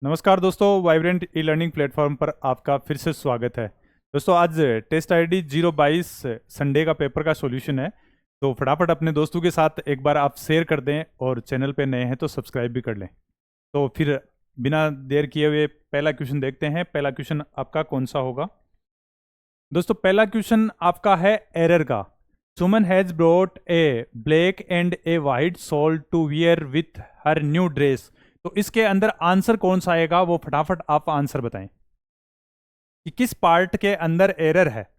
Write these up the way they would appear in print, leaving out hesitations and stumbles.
नमस्कार दोस्तों, vibrant e learning platform पर आपका फिर से स्वागत है। दोस्तों, आज टेस्ट आईडी 022 संडे का पेपर का सॉल्यूशन है। तो फटाफट अपने दोस्तों के साथ एक बार आप शेयर कर दें और चैनल पे नए हैं तो सब्सक्राइब भी कर लें। तो फिर बिना देर किए हुए पहला क्वेश्चन देखते हैं। पहला क्वेश्चन आपका कौन सा होगा? दोस्तों, पहला क्वेश्चन आपका है एरर का। Suman has brought a black and a white shawl to wear with her new dress. तो इसके अंदर आंसर कौन सा आएगा, वो फटाफट आप आंसर बताएं कि किस पार्ट के अंदर एरर है,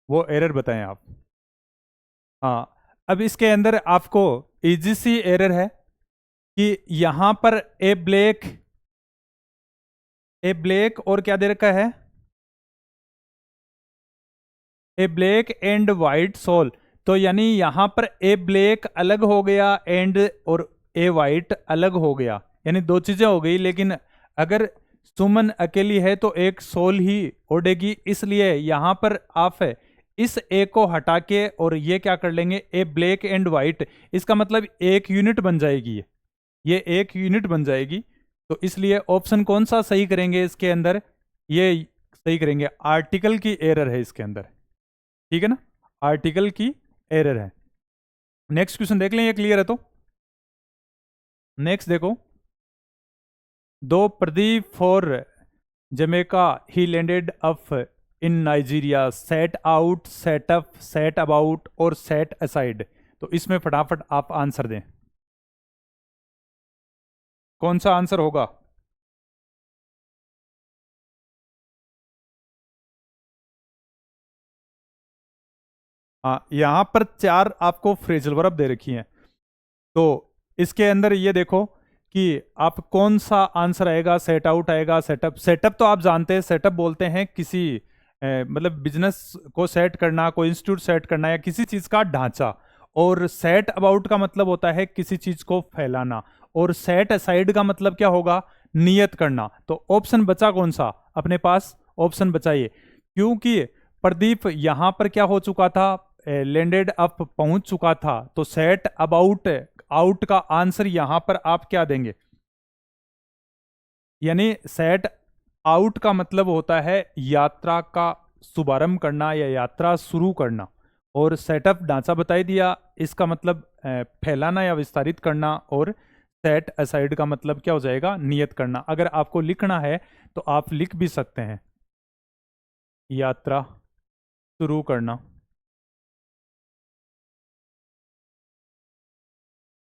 वो एरर बताएं आप। हाँ, अब इसके अंदर आपको इजी सी एरर है कि यहां पर ए ब्लैक और क्या दे रखा है, ए ब्लैक एंड वाइट सोल। तो यानी यहां पर ए ब्लैक अलग हो गया एंड और ए वाइट अलग हो गया, यानी दो चीजें हो गई। लेकिन अगर सुमन अकेली है तो एक सोल ही ओढ़ेगी, इसलिए यहां पर आप इस ए को हटा के और ये क्या कर लेंगे, ए ब्लैक एंड वाइट। इसका मतलब एक यूनिट बन जाएगी, ये एक यूनिट बन जाएगी। तो इसलिए ऑप्शन कौन सा सही करेंगे इसके अंदर, ये सही करेंगे। आर्टिकल की एरर है इसके अंदर, ठीक है ना, आर्टिकल की एरर है। नेक्स्ट क्वेश्चन देख लें, ये क्लियर है तो। नेक्स्ट देखो, दो Pradeep for Jamaica he landed up in Nigeria, set out, set up, set about और सेट असाइड। तो इसमें फटाफट आप आंसर दें, कौन सा आंसर होगा? हाँ, यहां पर चार आपको फ्रेजल वर्ब दे रखी हैं। तो इसके अंदर ये देखो कि आप कौन सा आंसर आएगा, सेट आउट आएगा, सेटअप। सेटअप तो आप जानते हैं, सेटअप बोलते हैं किसी मतलब बिजनेस को सेट करना, कोई इंस्टीट्यूट सेट करना या किसी चीज का ढांचा। और सेट अबाउट का मतलब होता है किसी चीज को फैलाना। और सेट असाइड का मतलब क्या होगा, नियत करना। तो ऑप्शन बचा कौन सा अपने पास, ऑप्शन बचाइए। क्योंकि प्रदीप यहां पर क्या हो चुका था, लैंडेड अप पहुंच चुका था। तो सेट अबाउट आउट का आंसर यहां पर आप क्या देंगे, यानी सेट आउट का मतलब होता है यात्रा का शुभारंभ करना या यात्रा शुरू करना। और सेटअप ढांचा बताई दिया, इसका मतलब फैलाना या विस्तारित करना। और सेट असाइड का मतलब क्या हो जाएगा, नियत करना। अगर आपको लिखना है तो आप लिख भी सकते हैं, यात्रा शुरू करना।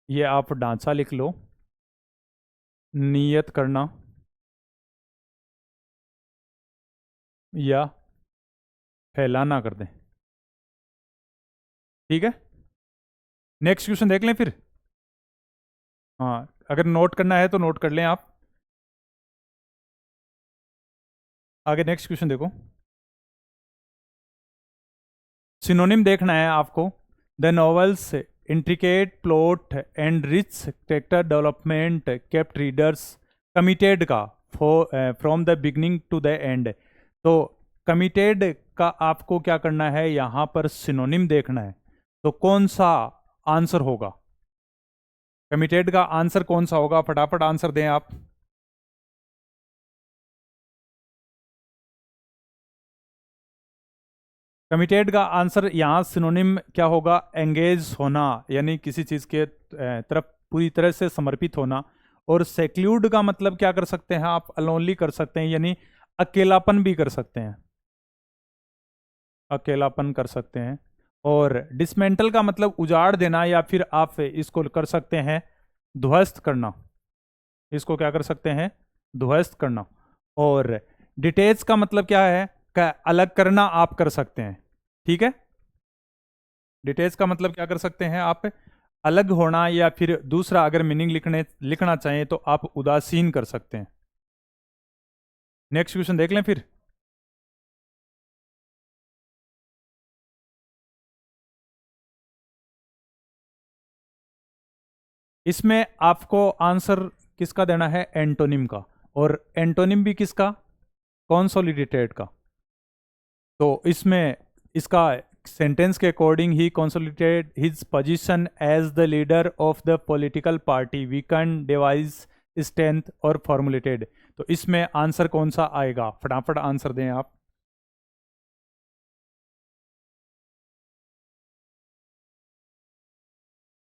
ये आप ढांचा लिख लो, नियत करना या फैलाना कर दें, ठीक है। नेक्स्ट क्वेश्चन देख लें फिर। हाँ, अगर नोट करना है तो नोट कर लें आप। आगे नेक्स्ट क्वेश्चन देखो, सिनोनिम देखना है आपको। The novel's intricate plot and rich character development kept readers committed का from the beginning to the end. तो कमिटेड का आपको क्या करना है, यहां पर सिनोनिम देखना है। तो कौन सा आंसर होगा, कमिटेड का आंसर कौन सा होगा, फटाफट आंसर दें आप। कमिटेड का आंसर यहाँ सिनोनिम क्या होगा, एंगेज होना, यानी किसी चीज के तरफ पूरी तरह से समर्पित होना। और सेक्लूड का मतलब क्या कर सकते हैं आप, अलोनली कर सकते हैं, यानी अकेलापन भी कर सकते हैं, अकेलापन कर सकते हैं। और डिसमेंटल का मतलब उजाड़ देना, या फिर आप इसको कर सकते हैं ध्वस्त करना, इसको क्या कर सकते हैं, ध्वस्त करना। और डिटेच का मतलब क्या है, अलग करना आप कर सकते हैं, ठीक है। डिटेच का मतलब क्या कर सकते हैं आप, अलग होना। या फिर दूसरा अगर मीनिंग लिखना चाहें तो आप उदासीन कर सकते हैं। नेक्स्ट क्वेश्चन देख लें फिर। इसमें आपको आंसर किसका देना है, एंटोनिम का। और एंटोनिम भी किसका, कॉन्सोलिडेटेड का। तो इसमें इसका सेंटेंस के अकॉर्डिंग ही consolidated his position as the leader of the political party weakened device strength और फॉर्मुलेटेड। तो इसमें आंसर कौन सा आएगा, फटाफट आंसर दें आप।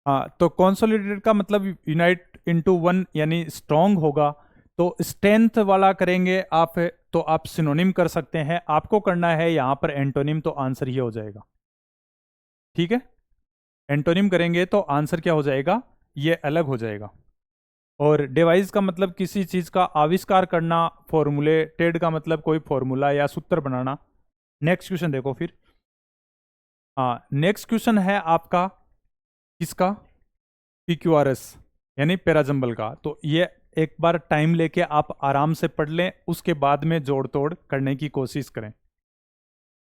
हाँ, तो कंसोलिडेटेड का मतलब यूनाइट इनटू वन यानी स्ट्रांग होगा। तो स्ट्रेंथ वाला करेंगे आप, तो आप सिनोनिम कर सकते हैं, आपको करना है यहां पर एंटोनिम, तो आंसर ये हो जाएगा। ठीक है, एंटोनिम करेंगे तो आंसर क्या हो जाएगा, ये अलग हो जाएगा। और डिवाइस का मतलब किसी चीज का आविष्कार करना, फॉर्मुलेटेड का मतलब कोई फॉर्मूला या सूत्र बनाना। नेक्स्ट क्वेश्चन देखो फिर। हाँ, नेक्स्ट क्वेश्चन है आपका किसका, PQRS यानी पैराजंबल का। तो ये एक बार टाइम लेके आप आराम से पढ़ लें, उसके बाद में जोड़ तोड़ करने की कोशिश करें।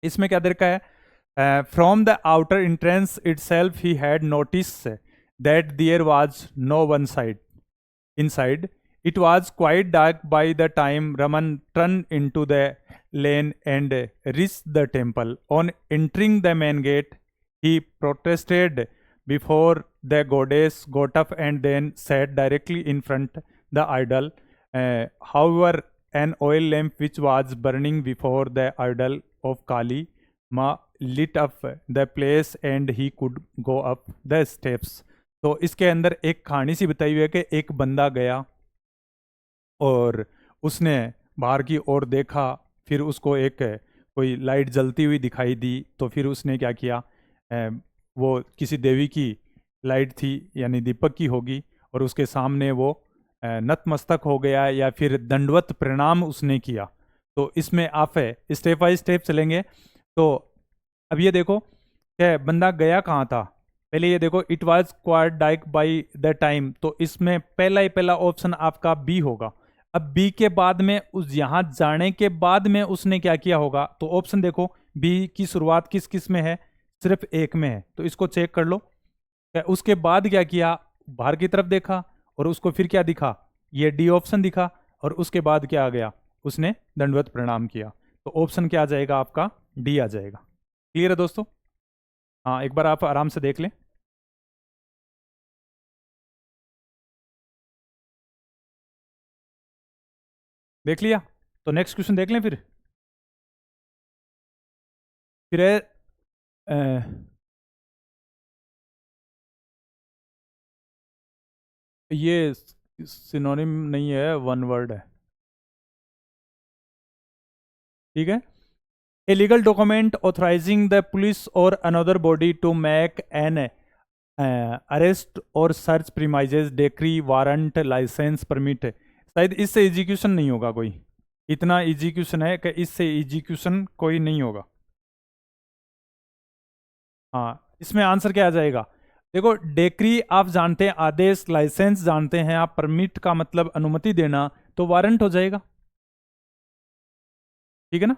इसमें क्या दे रखा है, from the outer entrance itself he had noticed that there was no one side inside. It was quite dark by the time Raman turned into the lane and reached the temple. On entering the main gate, he protested before the goddess got up and then sat directly in front the idol. However, an oil lamp which was burning before the idol of Kali Ma lit up the place and he could go up the steps. तो इसके अंदर एक कहानी सी बताई हुई है कि एक बंदा गया और उसने बाहर की ओर देखा, फिर उसको एक कोई लाइट जलती हुई दिखाई दी, तो फिर उसने क्या किया, वो किसी देवी की लाइट थी यानी दीपक की होगी, और उसके सामने वो नतमस्तक हो गया या फिर दंडवत प्रणाम उसने किया। तो इसमें आप स्टेप बाय स्टेप चलेंगे। तो अब ये देखो कि बंदा गया कहाँ था, पहले ये देखो it was quite dike by the time, तो इसमें पहला ऑप्शन आपका बी होगा। अब बी के बाद में उस यहां जाने के बाद में उसने क्या किया होगा, तो ऑप्शन देखो बी की शुरुआत किस किस में है, सिर्फ एक में है, तो इसको चेक कर लो। उसके बाद क्या किया, बाहर की तरफ देखा और उसको फिर क्या दिखा, ये डी ऑप्शन दिखा, और उसके बाद क्या आ गया, उसने दंडवत प्रणाम किया। तो ऑप्शन क्या आ जाएगा आपका, डी आ जाएगा। क्लियर है दोस्तों? हाँ, एक बार आप आराम से देख लें। देख लिया? तो नेक्स्ट क्वेश्चन देख लें फिर है, ये सिनोनिम नहीं है, वन वर्ड है। ठीक है, a legal document authorising the police or another body to make an arrest or search premises decree warrant licence permit. शायद इससे एग्जीक्यूशन नहीं होगा कोई, इतना एग्जीक्यूशन है कि इससे एग्जीक्यूशन कोई नहीं होगा। हाँ, इसमें आंसर क्या आ जाएगा, देखो डेक्री आप जानते हैं आदेश, लाइसेंस जानते हैं आप, परमिट का मतलब अनुमति देना, तो वारंट हो जाएगा। ठीक है ना,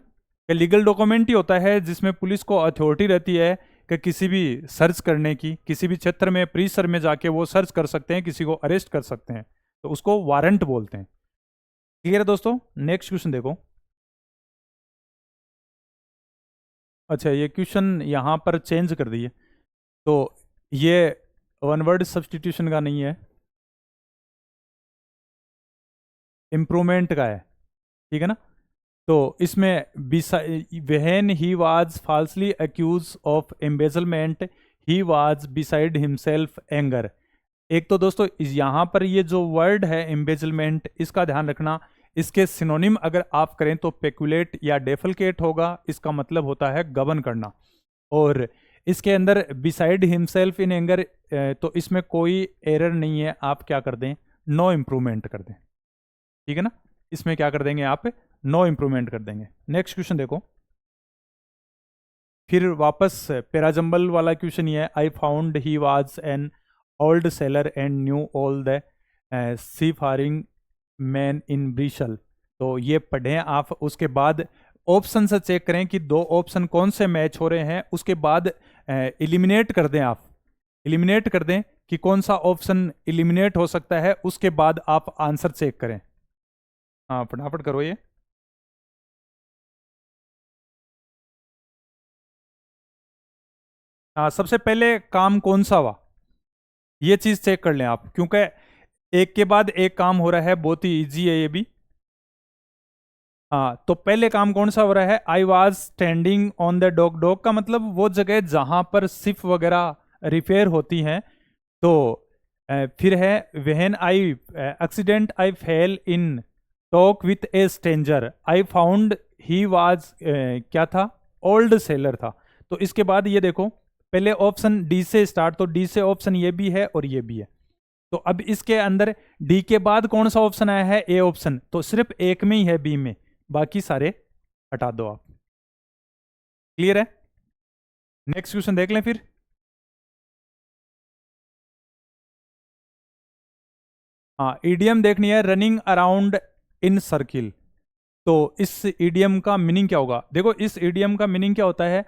लीगल डॉक्यूमेंट ही होता है जिसमें पुलिस को अथॉरिटी रहती है कि किसी भी सर्च करने की, किसी भी क्षेत्र में परिसर में जाके वो सर्च कर सकते हैं, किसी को अरेस्ट कर सकते हैं, तो उसको वारंट बोलते हैं। क्लियर है दोस्तों? नेक्स्ट क्वेश्चन देखो। अच्छा, ये क्वेश्चन यहाँ पर चेंज कर दिए, तो ये वन वर्ड सब्सटीट्यूशन का नहीं है, इम्प्रूवमेंट का है। ठीक है ना, तो इसमें when he was falsely accuse of embezzlement he was beside himself anger. एक तो दोस्तों यहाँ पर ये जो वर्ड है एम्बेजलमेंट, इसका ध्यान रखना, इसके सिनोनिम अगर आप करें तो पेकुलेट या डेफलकेट होगा, इसका मतलब होता है गबन करना। और इसके अंदर बिसाइड हिमसेल्फ इन एंगर, तो इसमें कोई एरर नहीं है, आप क्या कर दें, नो इम्प्रूवमेंट कर दें। ठीक है ना, इसमें क्या कर देंगे आप, नो इम्प्रूवमेंट कर देंगे। नेक्स्ट क्वेश्चन देखो, फिर वापस पैराजंबल वाला क्वेश्चन ये है, I found he was an old sailor and knew all the sea faring man in Bristol. तो ये पढ़ें आप, उसके बाद ऑप्शन से चेक करें कि दो ऑप्शन कौन से मैच हो रहे हैं, उसके बाद एलिमिनेट कर दें, आप एलिमिनेट कर दें कि कौन सा ऑप्शन एलिमिनेट हो सकता है, उसके बाद आप आंसर चेक करें। हाँ, फटाफट करो ये। हाँ, सबसे पहले काम कौन सा हुआ, ये चीज चेक कर लें आप, क्योंकि एक के बाद एक काम हो रहा है, बहुत ही इजी है ये भी। हाँ, तो पहले काम कौन सा हो रहा है? I was standing on the dock. Dock का मतलब वो जगह जहां पर शिप वगैरह रिपेयर होती हैं। तो फिर है when I accident I fail in talk with A stranger I found he was क्या था? ओल्ड सेलर था। तो इसके बाद ये देखो, पहले ऑप्शन डी से स्टार्ट, तो डी से ऑप्शन ये भी है और ये भी है। तो अब इसके अंदर डी के बाद कौन सा ऑप्शन आया है? A option. तो सिर्फ एक में ही है बी में, बाकी सारे हटा दो आप। क्लियर है? नेक्स्ट क्वेश्चन देख लें फिर। हाँ, ईडीएम देखनी है, रनिंग अराउंड इन सर्किल। तो इस ईडीएम का मीनिंग क्या होगा? देखो, इस ईडीएम का मीनिंग क्या होता है?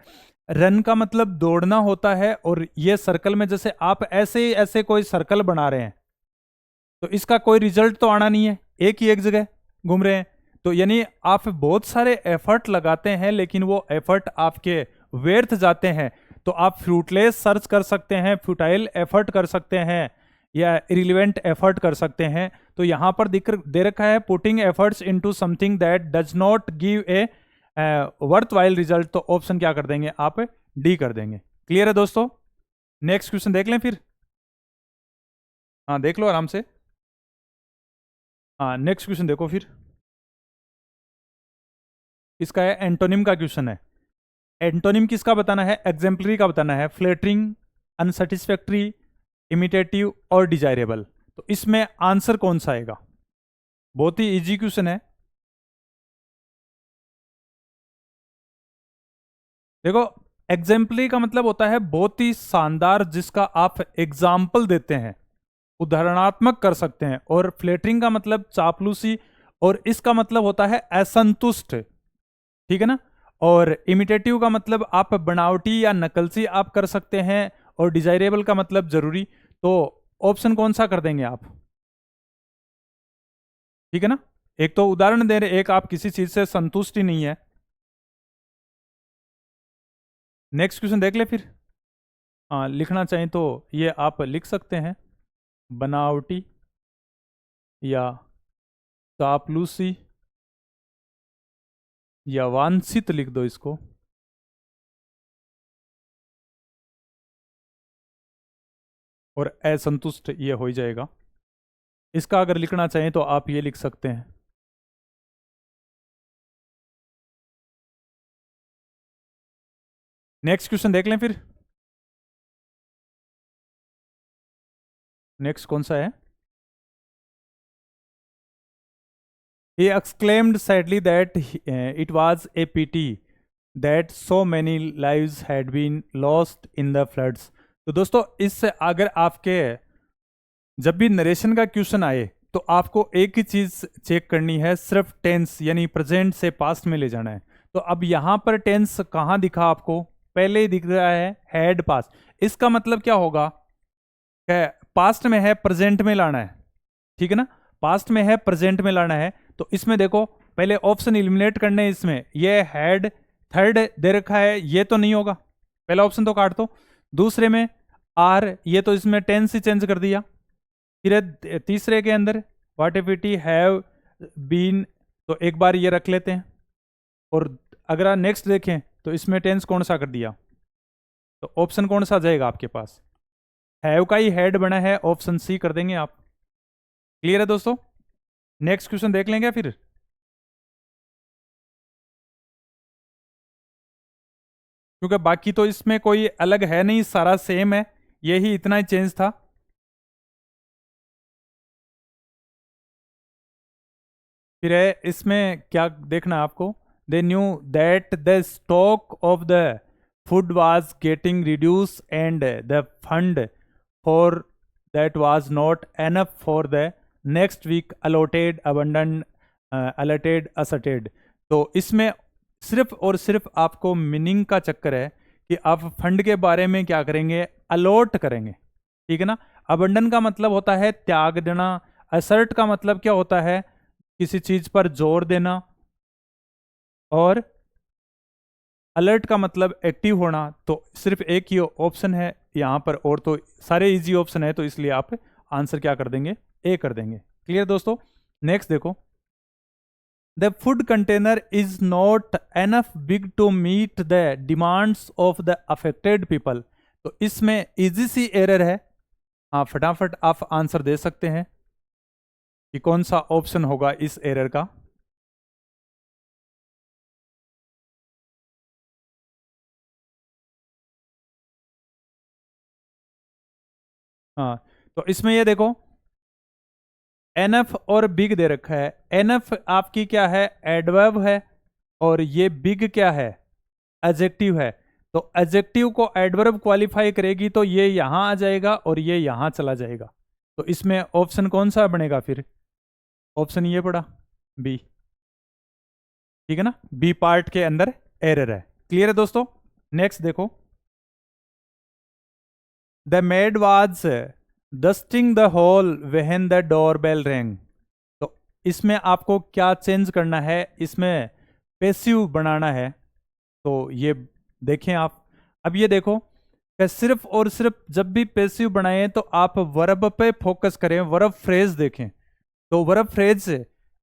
रन का मतलब दौड़ना होता है, और ये सर्कल में जैसे आप ऐसे ऐसे कोई सर्कल बना रहे हैं, तो इसका कोई रिजल्ट तो आना नहीं है, एक ही एक जगह घूम रहे हैं। तो यानी आप बहुत सारे एफर्ट लगाते हैं, लेकिन वो एफर्ट आपके व्यर्थ जाते हैं। तो आप फ्रूटलेस सर्च कर सकते हैं, फ्यूटाइल एफर्ट कर सकते हैं, या इरिलेवेंट एफर्ट कर सकते हैं। तो यहां पर दे रखा है putting efforts into something that does not give a worth while result. तो ऑप्शन क्या कर देंगे आप? डी कर देंगे। क्लियर है दोस्तों? नेक्स्ट क्वेश्चन देख लें फिर। हाँ, देख लो आराम से। हाँ, नेक्स्ट क्वेश्चन देखो फिर। इसका है एंटोनिम का क्वेश्चन है। एंटोनिम किसका बताना है? एग्जाम्पलरी का बताना है। फ्लेटरिंग, अनसेटिस्फैक्ट्री, इमिटेटिव और डिजायरेबल। तो इसमें आंसर कौन सा आएगा? बहुत ही इजी क्वेश्चन है। देखो, एग्जाम्पलरी का मतलब होता है बहुत ही शानदार, जिसका आप एग्जाम्पल देते हैं, उदाहरणात्मक कर सकते हैं। और फ्लेटरिंग का मतलब चापलूसी, और इसका मतलब होता है असंतुष्ट। ठीक है ना? और इमिटेटिव का मतलब आप बनावटी या नकलसी आप कर सकते हैं, और डिजायरेबल का मतलब जरूरी। तो ऑप्शन कौन सा कर देंगे आप? ठीक है ना? एक तो उदाहरण दे रहे, एक आप किसी चीज से संतुष्ट ही नहीं है। नेक्स्ट क्वेश्चन देख ले फिर। हाँ, लिखना चाहें तो ये आप लिख सकते हैं, बनावटी या चापलूसी, या वांछित लिख दो इसको। और असंतुष्ट ये हो ही जाएगा। इसका अगर लिखना चाहें तो आप ये लिख सकते हैं। नेक्स्ट क्वेश्चन देख लें फिर। नेक्स्ट कौन सा है? He exclaimed sadly that it was a pity that so many lives had been lost in the floods. तो दोस्तों, इससे अगर आपके जब भी नरेशन का क्वेश्चन आए, तो आपको एक ही चीज चेक करनी है, सिर्फ टेंस, यानी प्रेजेंट से पास्ट में ले जाना है। तो अब यहां पर टेंस कहां दिखा आपको? पहले ही दिख रहा है हैड पास्ट। इसका मतलब क्या होगा? पास्ट में है, प्रेजेंट में लाना है। ठीक है ना? पास्ट में है, प्रेजेंट में लाना है। तो इसमें देखो, पहले ऑप्शन इलिमिनेट करने हैं। इसमें ये हैड थर्ड दे रखा है, ये तो नहीं होगा, पहला ऑप्शन तो काट दो। दूसरे में आर, ये तो इसमें टेंस ही चेंज कर दिया। फिर तीसरे के अंदर what if it have been, तो एक बार ये रख लेते हैं। और अगर आप नेक्स्ट देखें तो इसमें टेंस कौन सा कर दिया? तो ऑप्शन कौन सा आ जाएगा आपके पास? हैव का ही हेड बना है, ऑप्शन सी कर देंगे आप। क्लियर है दोस्तों? नेक्स्ट क्वेश्चन देख लेंगे फिर। क्योंकि बाकी तो इसमें कोई अलग है नहीं, सारा सेम है, यही इतना ही चेंज था। फिर है इसमें क्या देखना है आपको? They knew that the stock of the food was getting reduce and the fund for that was not enough for the next week allotted abandon allotted exhausted. तो इसमें सिर्फ और सिर्फ आपको मीनिंग का चक्कर है कि आप फंड के बारे में क्या करेंगे? अलॉट करेंगे। ठीक है ना? अबंडन का मतलब होता है त्याग देना। असर्ट का मतलब क्या होता है? किसी चीज पर जोर देना। और अलर्ट का मतलब एक्टिव होना। तो सिर्फ एक ही ऑप्शन है यहां पर, और तो सारे इजी ऑप्शन है, तो इसलिए आप आंसर क्या कर देंगे? ए कर देंगे। क्लियर दोस्तों। नेक्स्ट देखो, the food container is not enough big to meet the demands of the affected people. तो इसमें इजी सी एरर है, हाँ फटाफट आप आंसर दे सकते हैं कि कौन सा ऑप्शन होगा इस एरर का। हाँ तो इसमें ये देखो, एनफ और बिग दे रखा है। एनफ आपकी क्या है, एडवर्ब है, और ये बिग क्या है, एडजेक्टिव है। तो एडजेक्टिव को एडवर्ब क्वालिफाई करेगी तो ये यहां आ जाएगा और ये यहां चला जाएगा। तो इसमें ऑप्शन कौन सा बनेगा फिर, ऑप्शन ये पड़ा बी। ठीक है ना, बी पार्ट के अंदर एरर है। क्लियर है दोस्तों। नेक्स्ट देखो, the made was dusting the hall when the doorbell wrong. तो इसमें आपको क्या चेंज करना है, इसमें पैसिव बनाना है। तो ये देखें आप, अब ये देखो कि सिर्फ और सिर्फ जब भी पैसिव बनाए तो आप वर्ब पे फोकस करें, वर्ब फ्रेज देखें। तो वर्ब फ्रेज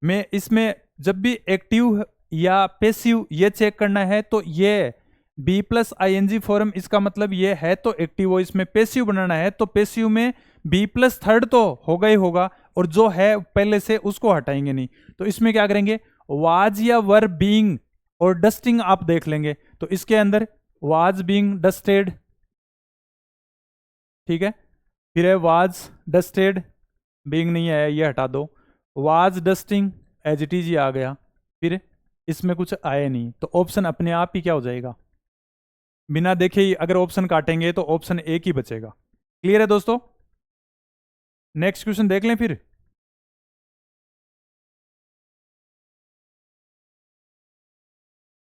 में इसमें जब भी एक्टिव या पैसिव ये चेक करना है तो ये be plus I N G form, इसका मतलब ये है तो एक्टिव हो, इसमें पैसिव बनाना है तो पैसिव में बी प्लस थर्ड तो होगा ही होगा, और जो है पहले से उसको हटाएंगे नहीं। तो इसमें क्या करेंगे, वाज या वर बीइंग और डस्टिंग आप देख लेंगे। तो इसके अंदर वाज बीइंग डस्टेड, ठीक है, फिर है वाज डस्टेड, बीइंग नहीं है ये हटा दो, was dusting as it is आ गया, फिर इसमें कुछ आया नहीं। तो ऑप्शन अपने आप ही क्या हो जाएगा, बिना देखे ही अगर ऑप्शन काटेंगे तो ऑप्शन एक ही बचेगा। क्लियर है दोस्तों। नेक्स्ट क्वेश्चन देख लें फिर।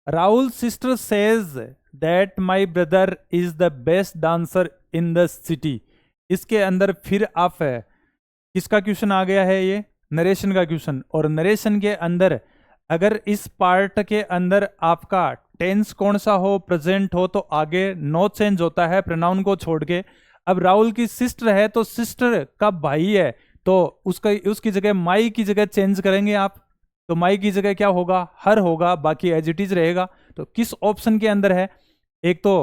Rahul sister says that my brother is the best dancer in the city. इसके अंदर फिर आप है, किसका क्वेश्चन आ गया है, ये नरेशन का क्वेश्चन। और नरेशन के अंदर अगर इस पार्ट के अंदर आपका टेंस कौन सा हो, प्रेजेंट हो, तो आगे नो चेंज होता है प्रोनाउन को छोड़ के। अब राहुल की सिस्टर है तो सिस्टर का भाई है, तो उसका उसकी जगह माई की जगह चेंज करेंगे आप। तो माई की जगह क्या होगा, हर होगा, बाकी एज इट इज रहेगा। तो किस ऑप्शन के अंदर है, एक तो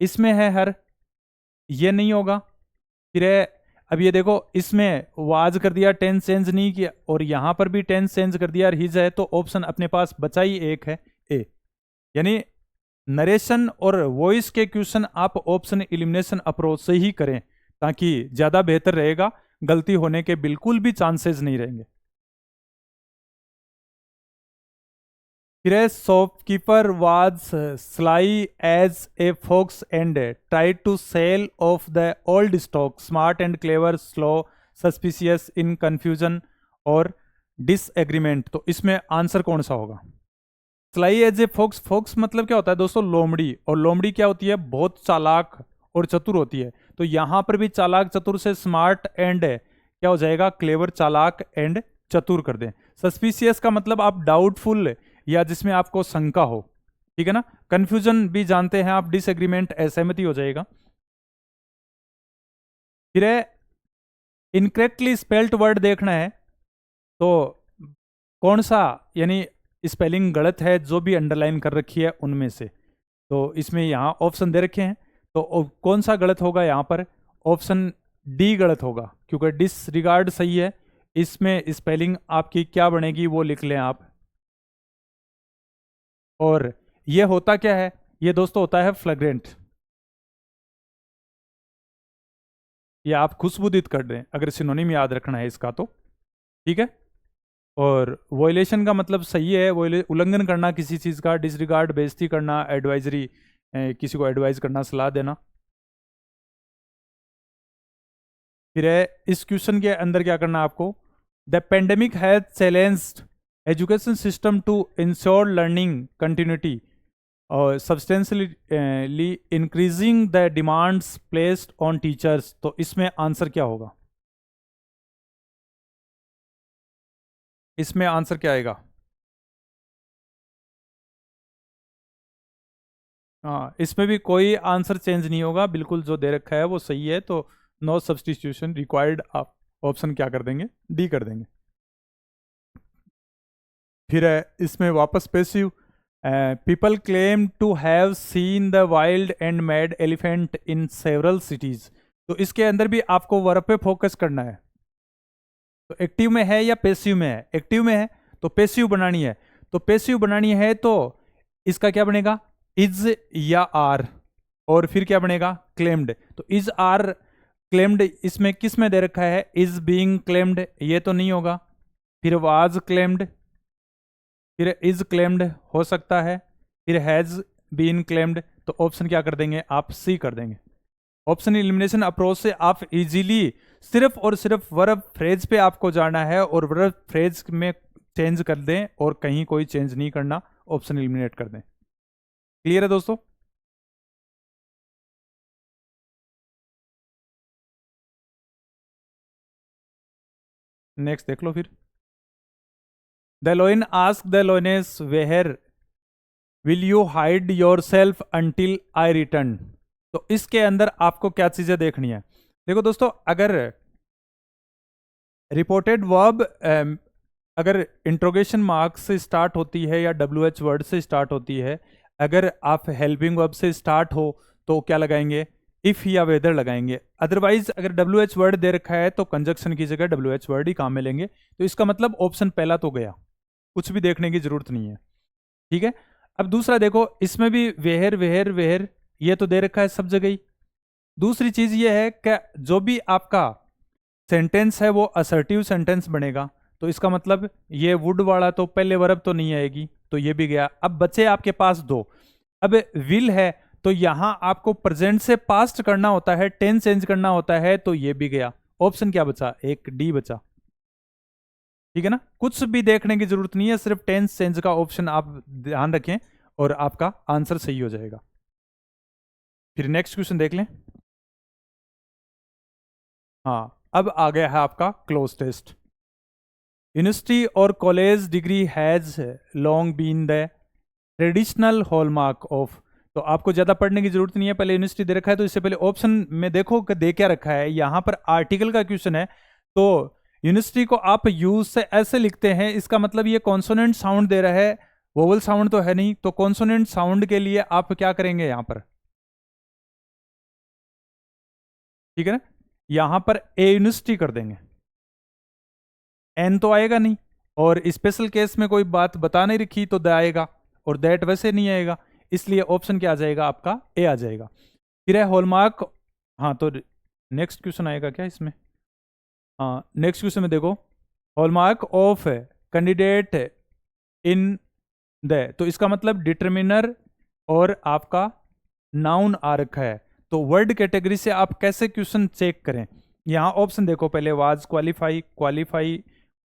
इसमें है हर, ये नहीं होगा। फिर है, अब ये देखो इसमें वाज कर दिया, टेंस चेंज नहीं किया, और यहां पर भी टेंस चेंज कर दिया, हिज है। तो ऑप्शन अपने पास बचा ही एक है, ए। यानी नरेशन और वॉइस के क्वेश्चन आप ऑप्शन एलिमिनेशन अप्रोच से ही करें, ताकि ज्यादा बेहतर रहेगा, गलती होने के बिल्कुल भी चांसेस नहीं रहेंगे। फिर shopkeeper was sly as a fox and tried to sell off the old stock, smart and clever, slow, suspicious, in confusion और डिसएग्रीमेंट। तो इसमें आंसर कौन सा होगा, sly as a fox. Fox मतलब क्या होता है दोस्तों, लोमड़ी, और लोमड़ी क्या होती है, बहुत चालाक और चतुर होती है। तो यहां पर भी चालाक चतुर से स्मार्ट एंड क्या हो जाएगा, क्लेवर, चालाक एंड चतुर कर दें। सस्पिशियस का मतलब आप डाउटफुल या जिसमें आपको शंका हो, ठीक है ना। कंफ्यूजन भी जानते हैं आप, डिसएग्रीमेंट असहमति हो जाएगा। फिर है इनकरेक्टली स्पेल्ड वर्ड देखना है, तो कौन सा यानी स्पेलिंग गलत है जो भी अंडरलाइन कर रखी है उनमें से। तो इसमें यहाँ ऑप्शन दे रखे हैं, तो कौन सा गलत होगा, यहाँ पर ऑप्शन डी गलत होगा, क्योंकि डिसरिगार्ड सही है। इसमें स्पेलिंग आपकी क्या बनेगी वो लिख लें आप। और ये होता क्या है, ये दोस्तों होता है फ्लैग्रेंट, ये आप खुशबूदित कर दें अगर सिनोनिम याद रखना है इसका तो, ठीक है। और वॉयलेशन का मतलब सही है, उल्लंघन करना किसी चीज का, डिसरिगार्ड बेइज्जती करना, एडवाइजरी किसी को एडवाइज करना, सलाह देना। फिर है इस क्वेश्चन के अंदर क्या करना आपको, the pandemic has challenged education system to ensure learning continuity और substantially increasing the demands placed on teachers. तो इसमें आंसर क्या होगा, इसमें आंसर क्या आएगा, हाँ इसमें भी कोई आंसर चेंज नहीं होगा, बिल्कुल जो दे रखा है वो सही है। तो नो सब्सटीट्यूशन रिक्वायर्ड आप ऑप्शन क्या कर देंगे, डी कर देंगे। फिर है इसमें वापस passive, people claim to have seen the wild and mad elephant in several cities. तो इसके अंदर भी आपको वर्ब पे फोकस करना है। तो एक्टिव में है या पैसिव में है? एक्टिव में है तो पैसिव बनानी है। तो पैसिव बनानी है तो इसका क्या बनेगा, इज या आर, और फिर क्या बनेगा, क्लेम्ड। तो इज आर क्लेम्ड इसमें किस में दे रखा है, इज बीइंग क्लेम्ड, ये तो नहीं होगा। फिर वाज क्लेम्ड, फिर इज क्लेम्ड हो सकता है, फिर हैज बीन क्लेम्ड। तो ऑप्शन क्या कर देंगे आप, सी कर देंगे। ऑप्शन एलिमिनेशन अप्रोच से आप इजीली सिर्फ और सिर्फ वर्ब फ्रेज पे आपको जाना है और वर्ब फ्रेज में चेंज कर दें और कहीं कोई चेंज नहीं करना, ऑप्शन एलिमिनेट कर दें। क्लियर है दोस्तों? नेक्स्ट देख लो फिर। The lion asked the lioness where will you hide your self until I return. तो इसके अंदर आपको क्या चीजें देखनी है, देखो दोस्तों, अगर रिपोर्टेड वर्ब अगर इंट्रोगेशन मार्क से स्टार्ट होती है या WH वर्ड से स्टार्ट होती है, अगर आप हेल्पिंग वर्ब से स्टार्ट हो तो क्या लगाएंगे, इफ या वेदर लगाएंगे। अदरवाइज अगर WH वर्ड दे रखा है तो कंजक्शन की जगह WH वर्ड ही काम में लेंगे। तो इसका मतलब ऑप्शन पहला तो गया, कुछ भी देखने की जरूरत नहीं है। ठीक है, अब दूसरा देखो, इसमें भी वेहर वेहर वेहर ये तो दे रखा है सब जगह ही। दूसरी चीज ये है कि जो भी आपका सेंटेंस है वो असर्टिव सेंटेंस बनेगा। तो इसका मतलब ये वुड वाला तो पहले वर्ब तो नहीं आएगी, तो ये भी गया। अब बचे आपके पास दो। अब विल है तो यहां आपको प्रेजेंट से पास्ट करना होता है, टेंस चेंज करना होता है, तो ये भी गया। ऑप्शन क्या बचा, एक डी बचा। ठीक है ना, कुछ भी देखने की जरूरत नहीं है, सिर्फ टेंस चेंज का ऑप्शन आप ध्यान रखें और आपका आंसर सही हो जाएगा। फिर नेक्स्ट क्वेश्चन देख लें। हाँ, अब आ गया है आपका क्लोज टेस्ट। यूनिवर्सिटी और college degree has long been the traditional hallmark of. तो आपको ज्यादा पढ़ने की जरूरत नहीं है, पहले यूनिवर्सिटी दे रखा है तो इससे पहले ऑप्शन में देखो कि दे क्या रखा है। यहां पर आर्टिकल का क्वेश्चन है, तो यूनिवर्सिटी को आप यूज से ऐसे लिखते हैं, इसका मतलब ये कॉन्सोनेंट साउंड दे रहा है, वोवल साउंड तो है नहीं। तो कॉन्सोनेंट साउंड के लिए आप क्या करेंगे यहां पर, ठीक है ना, यहां पर ए यूनिवर्सिटी कर देंगे, एन तो आएगा नहीं, और स्पेशल केस में कोई बात बता नहीं रखी तो द आएगा, और दैट वैसे नहीं आएगा, इसलिए ऑप्शन क्या आ जाएगा आपका, ए आ जाएगा। फिर है हॉलमार्क। हाँ, तो नेक्स्ट क्वेश्चन आएगा क्या इसमें, हाँ नेक्स्ट क्वेश्चन में देखो, hallmark of candidate in the, तो इसका मतलब डिटर्मिनर और आपका नाउन आ रखा है। तो वर्ड कैटेगरी से आप कैसे क्वेश्चन चेक करें, यहां ऑप्शन देखो, पहले वाज, क्वालिफाई, क्वालिफाई,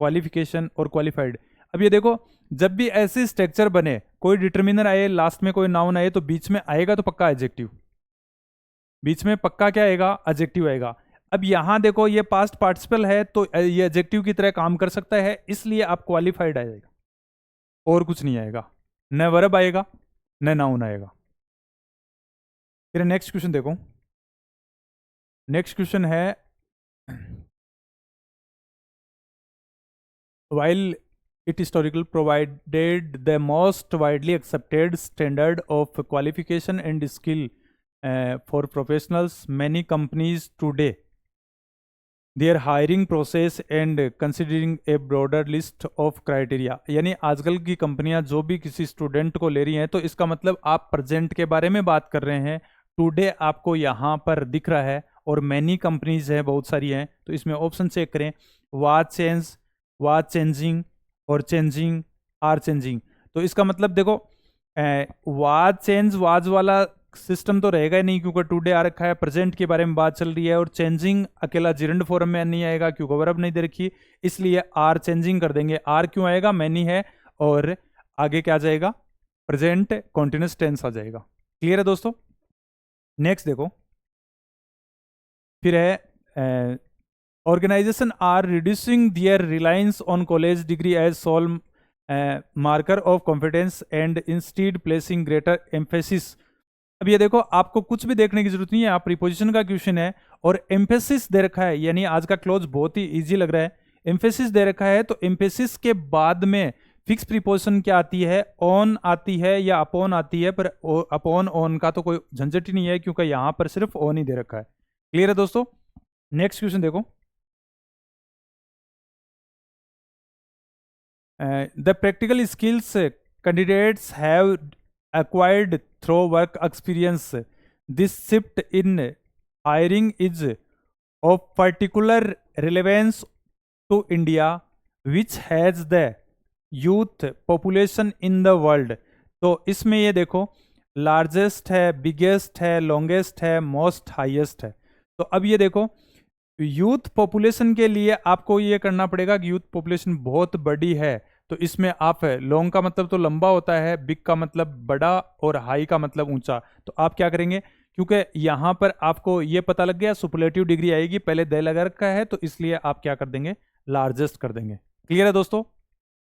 क्वालिफिकेशन और क्वालिफाइड। अब ये देखो, जब भी ऐसे स्ट्रक्चर बने, कोई डिटर्मिनर आए, लास्ट में कोई नाउन आए, तो बीच में आएगा तो पक्का एडजेक्टिव, बीच में पक्का क्या आएगा, एडजेक्टिव आएगा। अब यहां देखो, ये पास्ट पार्टिसिपल है तो ये एडजेक्टिव की तरह काम कर सकता है, इसलिए आप क्वालिफाइड आ जाएगा, और कुछ नहीं आएगा, न वर्ब आएगा न नाउन आएगा। फिर नेक्स्ट क्वेश्चन देखो, नेक्स्ट क्वेश्चन है, while it historical provided the most widely accepted standard of qualification and skill for professionals, many companies today their hiring process and considering a broader list of criteria। यानी आजकल की कंपनियां जो भी किसी student को ले रही हैं, तो इसका मतलब आप प्रेजेंट के बारे में बात कर रहे हैं। टुडे आपको यहाँ पर दिख रहा है, और मैनी कंपनीज है, बहुत सारी हैं, तो इसमें ऑप्शन चेक करें, वाज चेंज, वाज चेंजिंग और चेंजिंग, आर चेंजिंग। तो इसका मतलब देखो, वाज चेंज वाज वाला सिस्टम तो रहेगा ही नहीं, क्योंकि टुडे आ रखा है, प्रेजेंट के बारे में बात चल रही है, और चेंजिंग अकेला जिरंड फॉर्म में नहीं आएगा क्योंकि वर्ब नहीं दे रखी, इसलिए आर चेंजिंग कर देंगे। आर क्यों आएगा, मैनी है, और आगे क्या जाएगा, प्रेजेंट कॉन्टिन्यूस टेंस आ जाएगा। क्लियर है दोस्तों? नेक्स्ट देखो, फिर है organisation are reducing their reliance on college degree as sole marker of confidence and instead placing greater emphasis. अब ये देखो, आपको कुछ भी देखने की जरूरत नहीं है, आप प्रीपोजिशन का क्वेश्चन है, और एम्फेसिस दे रखा है, यानी आज का क्लोज बहुत ही इजी लग रहा है। एम्फेसिस दे रखा है तो एम्फेसिस के बाद में फिक्स प्रीपोजिशन क्या आती है, ऑन आती है या अपॉन आती है, पर अपॉन ऑन का तो कोई झंझट ही नहीं है क्योंकि यहां पर सिर्फ ऑन ही दे रखा है। क्लियर है दोस्तों? नेक्स्ट क्वेश्चन देखो, the practical skills candidates have acquired through work experience. This shift in hiring is of particular relevance to India, which has the youth population in the world. तो इसमें ये देखो, largest है, biggest है, longest है, most highest है। तो अब ये देखो, यूथ पॉपुलेशन के लिए आपको ये करना पड़ेगा कि यूथ पॉपुलेशन बहुत बड़ी है, तो इसमें आप है, लॉन्ग का मतलब तो लंबा होता है, बिग का मतलब बड़ा और हाई का मतलब ऊंचा। तो आप क्या करेंगे, क्योंकि यहां पर आपको ये पता लग गया सुपरलेटिव डिग्री आएगी, पहले दे लगा रखा है, तो इसलिए आप क्या कर देंगे, लार्जेस्ट कर देंगे। क्लियर है दोस्तों?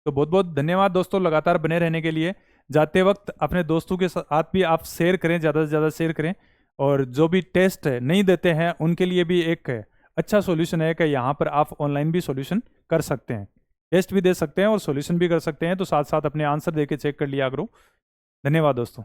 तो बहुत बहुत धन्यवाद दोस्तों लगातार बने रहने के लिए। जाते वक्त अपने दोस्तों के साथ भी आप शेयर करें, ज़्यादा से ज़्यादा शेयर करें। और जो भी टेस्ट नहीं देते हैं उनके लिए भी एक अच्छा सॉल्यूशन है कि यहाँ पर आप ऑनलाइन भी सॉल्यूशन कर सकते हैं, टेस्ट भी दे सकते हैं और सॉल्यूशन भी कर सकते हैं। तो साथ साथ अपने आंसर दे के चेक कर लिया करो। धन्यवाद दोस्तों।